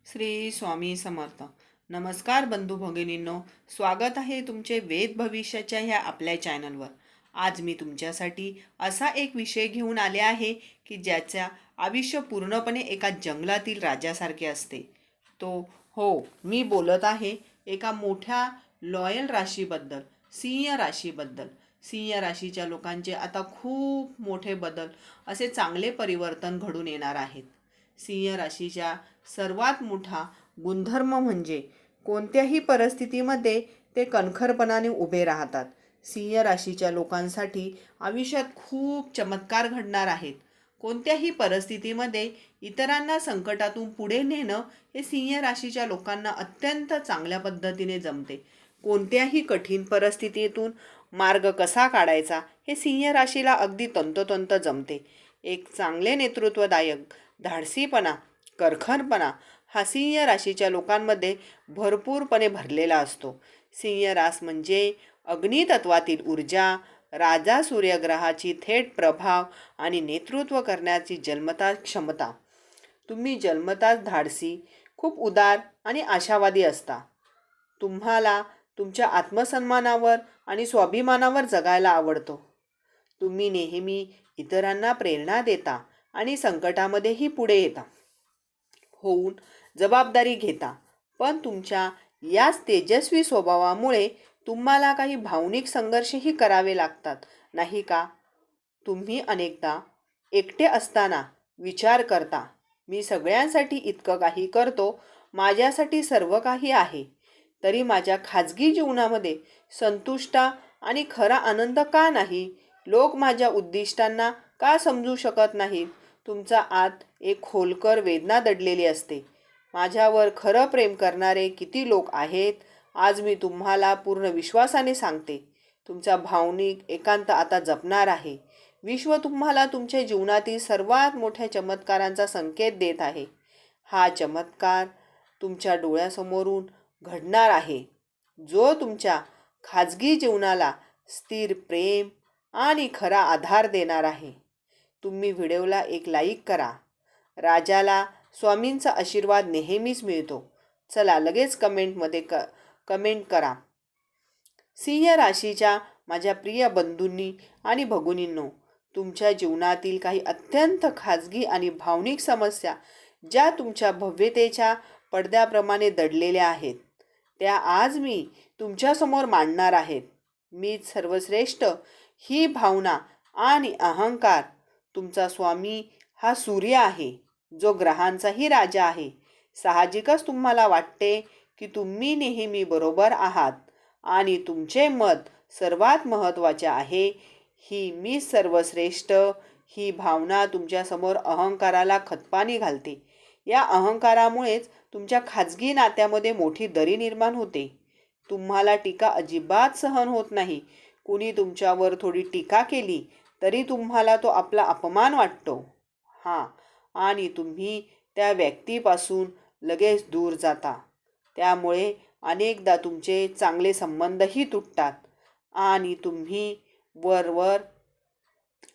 श्री स्वामी समर्थ. नमस्कार बंधू भगिनींनो, स्वागत आहे तुमचे वेद भविष्याच्या ह्या आपल्या चॅनलवर. आज मी तुमच्यासाठी असा एक विषय घेऊन आले आहे की ज्याच्या आयुष्य पूर्णपणे एका जंगलातील राजासारखे असते. तो मी बोलत आहे एका मोठ्या लॉयल राशीबद्दल, सिंह राशीबद्दल. सिंह राशीच्या लोकांचे आता खूप मोठे बदल, असे चांगले परिवर्तन घडून येणार आहेत. सिंह राशीच्या सर्वात मोठा गुणधर्म म्हणजे कोणत्याही परिस्थितीमध्ये ते कणखरपणाने उभे राहतात. सिंह राशीच्या लोकांसाठी आयुष्यात खूप चमत्कार घडणार आहेत. कोणत्याही परिस्थितीमध्ये इतरांना संकटातून पुढे नेणं हे सिंह राशीच्या लोकांना अत्यंत चांगल्या पद्धतीने जमते. कोणत्याही कठीण परिस्थितीतून मार्ग कसा काढायचा हे सिंह राशीला अगदी तंतोतंत जमते. एक चांगले नेतृत्वदायक, धाडसीपणा, करखरपणा हा सिंह राशीच्या लोकांमध्ये भरपूरपणे भरलेला असतो. सिंह रास म्हणजे अग्नितत्वातील ऊर्जा, राजा सूर्यग्रहाची थेट प्रभाव आणि नेतृत्व करण्याची जन्मता क्षमता. तुम्ही जन्मताच धाडसी, खूप उदार आणि आशावादी असता. तुम्हाला तुमच्या आत्मसन्मानावर आणि स्वाभिमानावर जगायला आवडतो. तुम्ही नेहमी इतरांना प्रेरणा देता आणि संकटामध्येही पुढे येता होऊन जबाबदारी घेता. पण तुमच्या याच तेजस्वी स्वभावामुळे तुम्हाला काही भावनिक संघर्षही करावे लागतात, नाही का? तुम्ही अनेकदा एकटे असताना विचार करता, मी सगळ्यांसाठी इतकं काही करतो, माझ्यासाठी सर्व काही आहे, तरी माझ्या खाजगी जीवनामध्ये संतुष्ट आणि खरा आनंद का नाही? लोक माझ्या उद्दिष्टांना का समजू शकत नाहीत? तुमचा आत एक खोलकर वेदना दडलेली असते. माझ्यावर खरं प्रेम करणारे किती लोक आहेत? आज मी तुम्हाला पूर्ण विश्वासाने सांगते, तुमचा भावनिक एकांत आता जपणार आहे. विश्व तुम्हाला तुमच्या जीवनातील सर्वात मोठ्या चमत्कारांचा संकेत देत आहे. हा चमत्कार तुमच्या डोळ्यासमोरून घडणार आहे, जो तुमच्या खाजगी जीवनाला स्थिर प्रेम आणि खरा आधार देणार आहे. तुम्ही व्हिडिओला एक लाईक करा. राजाला स्वामींचा आशीर्वाद नेहमीच मिळतो. चला लगेच कमेंट करा. सिंह राशीच्या माझ्या प्रिय बंधूंनी आणि भगिनींनो, तुमच्या जीवनातील काही अत्यंत खाजगी आणि भावनिक समस्या ज्या तुमच्या भव्यतेच्या पडद्याप्रमाणे दडलेल्या आहेत, त्या आज मी तुमच्यासमोर मांडणार आहेत. मीच सर्वश्रेष्ठ ही भावना आणि अहंकार. तुमचा स्वामी हा सूर्य आहे, जो ग्रहांचाही राजा आहे. साहजिकच तुम्हाला वाटते की तुम्ही नेहमी बरोबर आहात आणि तुमचे मत सर्वात महत्त्वाचे आहे. ही मी सर्वश्रेष्ठ ही भावना तुमच्यासमोर अहंकाराला खतपाणी घालते. या अहंकारामुळेच तुमच्या खाजगी नात्यामध्ये मोठी दरी निर्माण होते. तुम्हाला टीका अजिबात सहन होत नाही. कुणी तुमच्यावर थोडी टीका केली तरी तुम्हाला तो आपला अपमान वाटतो. आणि तुम्ही त्या व्यक्तीपासून लगेच दूर जाता. त्यामुळे अनेकदा तुमचे चांगले संबंधही तुटतात आणि तुम्ही वरवर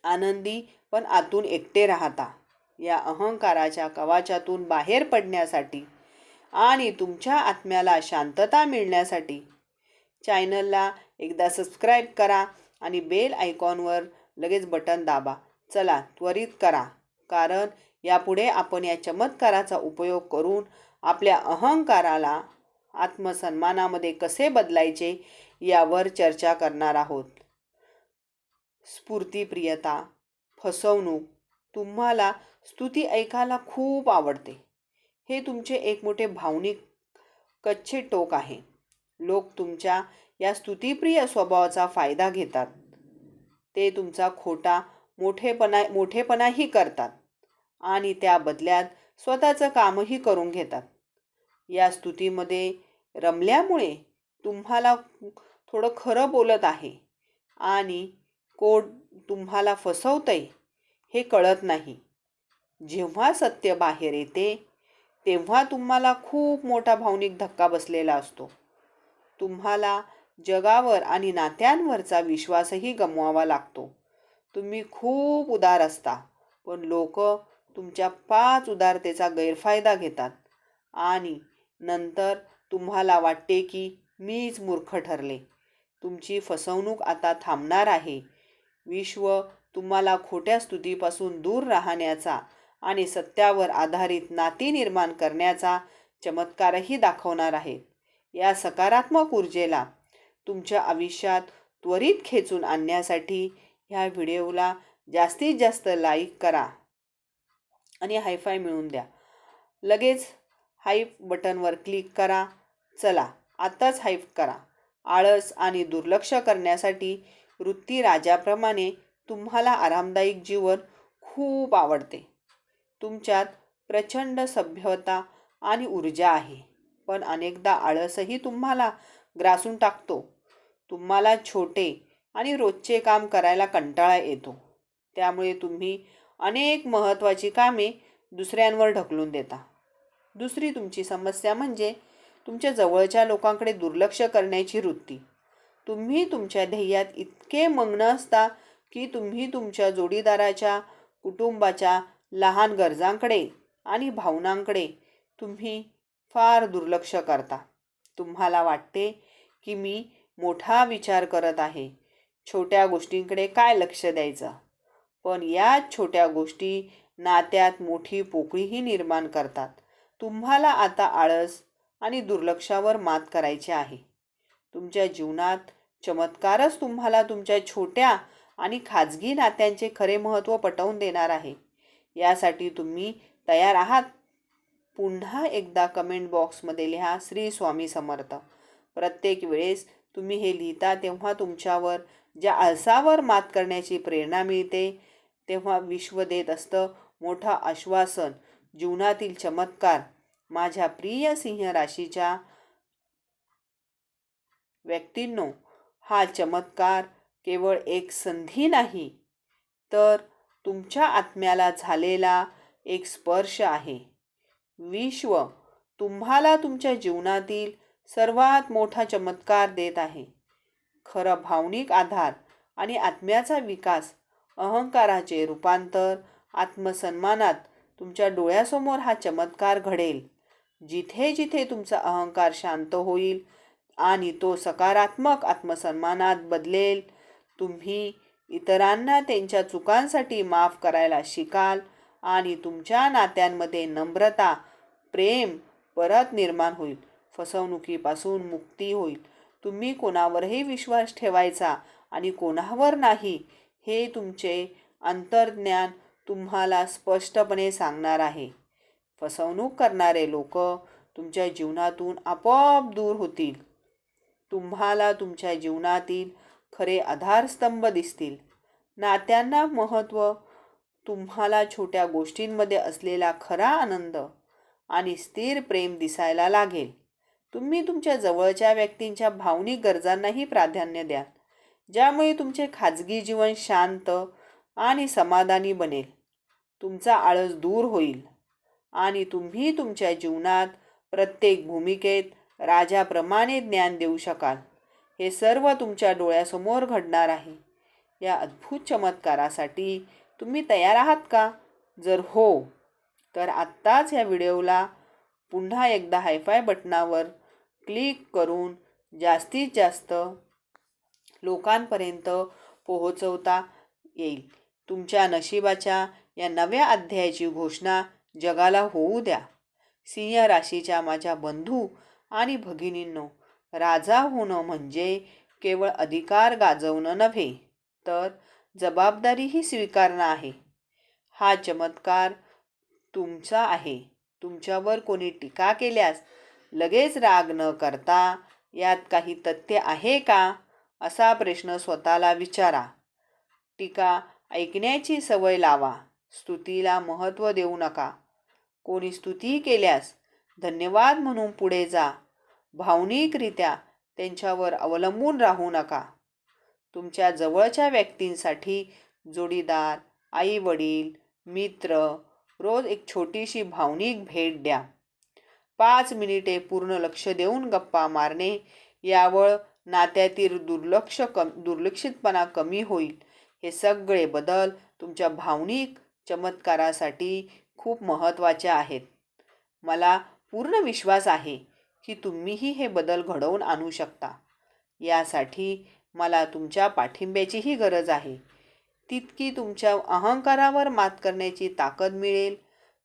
आनंदी पण आतून एकटे राहता. या अहंकाराच्या कवचातून बाहेर पडण्यासाठी आणि तुमच्या आत्म्याला शांतता मिळण्यासाठी चॅनलला एकदा सबस्क्राईब करा आणि बेल आयकॉनवर लगेच बटन दाबा. चला त्वरित करा, कारण यापुढे आपण या चमत्काराचा उपयोग करून आपल्या अहंकाराला आत्मसन्मानामध्ये कसे बदलायचे यावर चर्चा करणार आहोत. स्फूर्तिप्रियता, फसवणूक. तुम्हाला स्तुती ऐकायला खूप आवडते. हे तुमचे एक मोठे भावनिक कच्चे टोक आहे. लोक तुमच्या या स्तुतिप्रिय स्वभावाचा फायदा घेतात. ते तुमचा खोटा मोठेपणाही करतात आणि त्या बदल्यात स्वतःचं कामही करून घेतात. या स्तुतीमध्ये रमल्यामुळे तुम्हाला थोडं खरं बोलत आहे आणि कोण तुम्हाला फसवतंय हे कळत नाही. जेव्हा सत्य बाहेर येते तेव्हा तुम्हाला खूप मोठा भावनिक धक्का बसलेला असतो. तुम्हाला जगावर आणि नात्यांवरचा विश्वासही गमवावा लागतो. तुम्ही खूप उदार असता, पण लोक तुमच्या 5 उदारतेचा गैरफायदा घेतात आणि नंतर तुम्हाला वाटते की मीच मूर्ख ठरले. तुमची फसवणूक आता थांबणार आहे. विश्व तुम्हाला खोट्या स्तुतीपासून दूर राहण्याचा आणि सत्यावर आधारित नाती निर्माण करण्याचा चमत्कारही दाखवणार आहे. या सकारात्मक ऊर्जेला तुमच्या आयुष्यात त्वरित खेचून आणण्यासाठी ह्या व्हिडिओला जास्तीत जास्त लाईक करा आणि हायफाय मिळवून द्या. लगेच हाईप बटनवर क्लिक करा. चला आत्ताच हाईप करा. आळस आणि दुर्लक्ष करण्यासाठी वृत्ती राजाप्रमाणे तुम्हाला आरामदायक जीवन खूप आवडते. तुमच्यात प्रचंड सभ्यता आणि ऊर्जा आहे. पण अनेकदा आळसही तुम्हाला ग्रासून टाकतो. तुम्हाला छोटे आणि रोजचे काम करायला कंटाळा येतो. त्यामुळे तुम्ही अनेक महत्त्वाची कामे दुसऱ्यांवर ढकलून देता. दुसरी तुमची समस्या म्हणजे तुमच्या जवळच्या लोकांकडे दुर्लक्ष करण्याची वृत्ती. तुम्ही तुमच्या ध्येयात इतके मग्न असता की तुम्ही तुमच्या जोडीदाराच्या, कुटुंबाच्या लहान गरजांकडे आणि भावनांकडे तुम्ही फार दुर्लक्ष करता. तुम्हाला वाटते की मी मोठा विचार करत आहे. छोट्या गोष्टींकडे काय लक्ष द्यायचं? पण या छोट्या गोष्टी नात्यात मोठी पोकळीही निर्माण करतात. तुम्हाला आता आळस आणि दुर्लक्षावर मात करायची आहे. तुमच्या जीवनात चमत्कारच तुम्हाला तुमच्या छोट्या आणि खाजगी नात्यांचे खरे महत्त्व पटवून देणार आहे. यासाठी तुम्ही तयार आहात? पुन्हा एकदा कमेंट बॉक्समध्ये लिहा श्री स्वामी समर्थ. प्रत्येक वेळेस तुम्ही हे लिहिता तेव्हा तुमच्यावर ज्या आळसावर मात करण्याची प्रेरणा मिळते, तेव्हा विश्व देत असतं मोठं आश्वासन, जीवनातील चमत्कार. माझ्या प्रिय सिंह राशीच्या व्यक्तींनो, हा चमत्कार केवळ एक संधी नाही, तर तुमच्या आत्म्याला झालेला एक स्पर्श आहे. विश्व तुम्हाला तुमच्या जीवनातील सर्वात मोठा चमत्कार देत आहे. खरं भावनिक आधार आणि आत्म्याचा विकास, अहंकाराचे रूपांतर आत्मसन्मानात तुमच्या डोळ्यासमोर हा चमत्कार घडेल. जिथे जिथे तुमचा अहंकार शांत होईल आणि तो सकारात्मक आत्मसन्मानात बदलेल, तुम्ही इतरांना त्यांच्या चुकांसाठी माफ करायला शिकाल आणि तुमच्या नात्यांमध्ये नम्रता, प्रेम परत निर्माण होईल. फसवणुकीपासून मुक्ती होईल. तुम्ही कोणावरही विश्वास ठेवायचा आणि कोणावर नाही, हे तुमचे अंतर्ज्ञान तुम्हाला स्पष्टपणे सांगणार आहे. फसवणूक करणारे लोक तुमच्या जीवनातून आपोआप दूर होतील. तुम्हाला तुमच्या जीवनातील खरे आधारस्तंभ दिसतील. नात्यांना महत्त्व, तुम्हाला छोट्या गोष्टींमध्ये असलेला खरा आनंद आणि स्थिर प्रेम दिसायला लागेल. तुम्ही तुमच्या जवळच्या व्यक्तींच्या भावनिक गरजांनाही प्राधान्य द्या, ज्यामुळे तुमचे खाजगी जीवन शांत आणि समाधानी बनेल. तुमचा आळस दूर होईल आणि तुम्ही तुमच्या जीवनात प्रत्येक भूमिकेत राजाप्रमाणे ज्ञान देऊ शकाल. हे सर्व तुमच्या डोळ्यासमोर घडणार आहे. या अद्भुत चमत्कारासाठी तुम्ही तयार आहात का? जर हो, तर आत्ताच या व्हिडिओला पुन्हा एकदा हायफाय बटनावर क्लिक करून जास्तीत जास्त लोकांपर्यंत पोहोचवता येईल. तुमच्या नशिबाच्या या नव्या अध्यायाची घोषणा जगाला होऊ द्या. सिंह राशीच्या माझ्या बंधू आणि भगिनींनो, राजा होणं म्हणजे केवळ अधिकार गाजवणं नव्हे, तर जबाबदारीही स्वीकारणं आहे. हा चमत्कार तुमचा आहे. तुमच्यावर कोणी टीका केल्यास लगेच राग न करता यात काही तथ्य आहे का, असा प्रश्न स्वतःला विचारा. टीका ऐकण्याची सवय लावा. स्तुतीला महत्त्व देऊ नका. कोणी स्तुती केल्यास धन्यवाद म्हणून पुढे जा. भावनिकरित्या त्यांच्यावर अवलंबून राहू नका. तुमच्या जवळच्या व्यक्तींसाठी जोडीदार, आई-वडील, मित्र रोज एक छोटीशी भावनिक भेट द्या. 5 मिनिटे पूर्ण लक्ष देऊन गप्पा मारणे, यावर नात्यातील दुर्लक्षितपणा कमी होईल. हे सगळे बदल तुमच्या भावनिक चमत्कारासाठी खूप महत्त्वाचे आहेत. मला पूर्ण विश्वास आहे की तुम्हीही हे बदल घडवून आणू शकता. यासाठी मला तुमच्या पाठिंब्याचीही गरज आहे. तितकी तुमच्या अहंकारावर मात करण्याची ताकद मिळेल.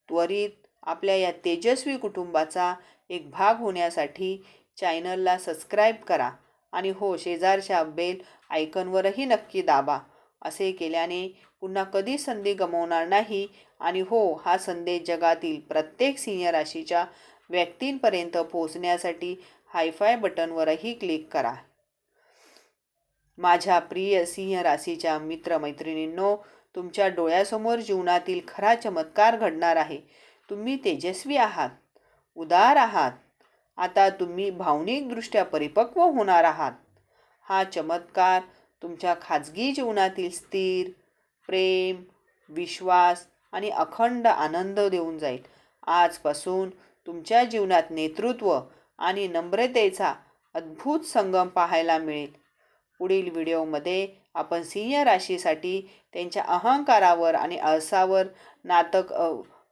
त्वरित आपल्या या तेजस्वी कुटुंबाचा एक भाग होण्यासाठी चॅनलला सबस्क्राईब करा आणि हो, शेजारच्या बेल आयकॉनवरही नक्की दाबा. असे केल्याने पुन्हा कधीच संधी गमावणार नाही. आणि हो, हा संदेश जगातील प्रत्येक सिंह राशीच्या व्यक्तींपर्यंत पोहोचण्यासाठी हायफाय बटनवरही क्लिक करा. माझ्या प्रिय सिंह राशीच्या मित्रमैत्रिणींनो, तुमच्या डोळ्यासमोर जीवनातील खरा चमत्कार घडणार आहे. तुम्ही तेजस्वी आहात, उदार आहात. आता तुम्ही भावनिकदृष्ट्या परिपक्व होणार आहात. हा चमत्कार तुमच्या खाजगी जीवनातील स्थिर, प्रेम, विश्वास आणि अखंड आनंद देऊन जाईल. आजपासून तुमच्या जीवनात नेतृत्व आणि नम्रतेचा अद्भुत संगम पाहायला मिळेल. पुढील व्हिडिओमध्ये आपण सिंह राशीसाठी त्यांच्या अहंकारावर आणि आळसावर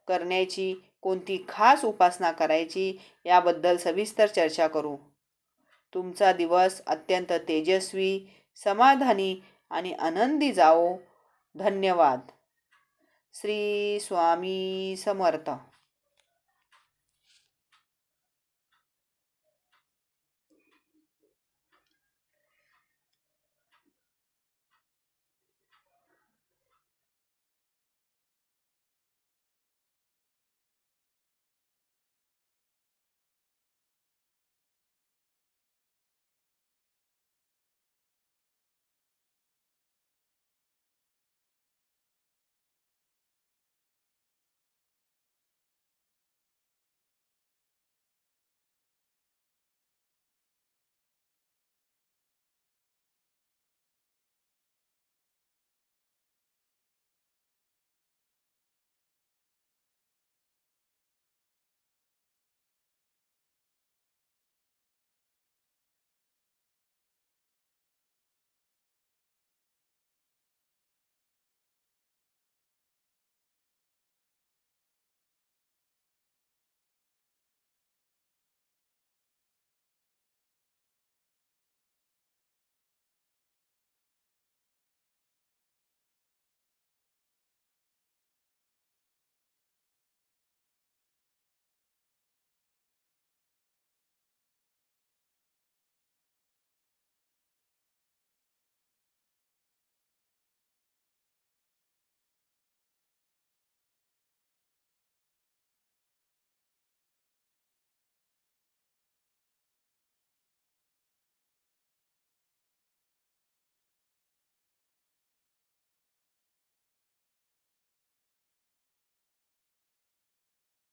करण्याची कोणती खास उपासना करायची याबद्दल सविस्तर चर्चा करू. तुमचा दिवस अत्यंत तेजस्वी, समाधानी आणि आनंदी जाओ. धन्यवाद. श्री स्वामी समर्थ.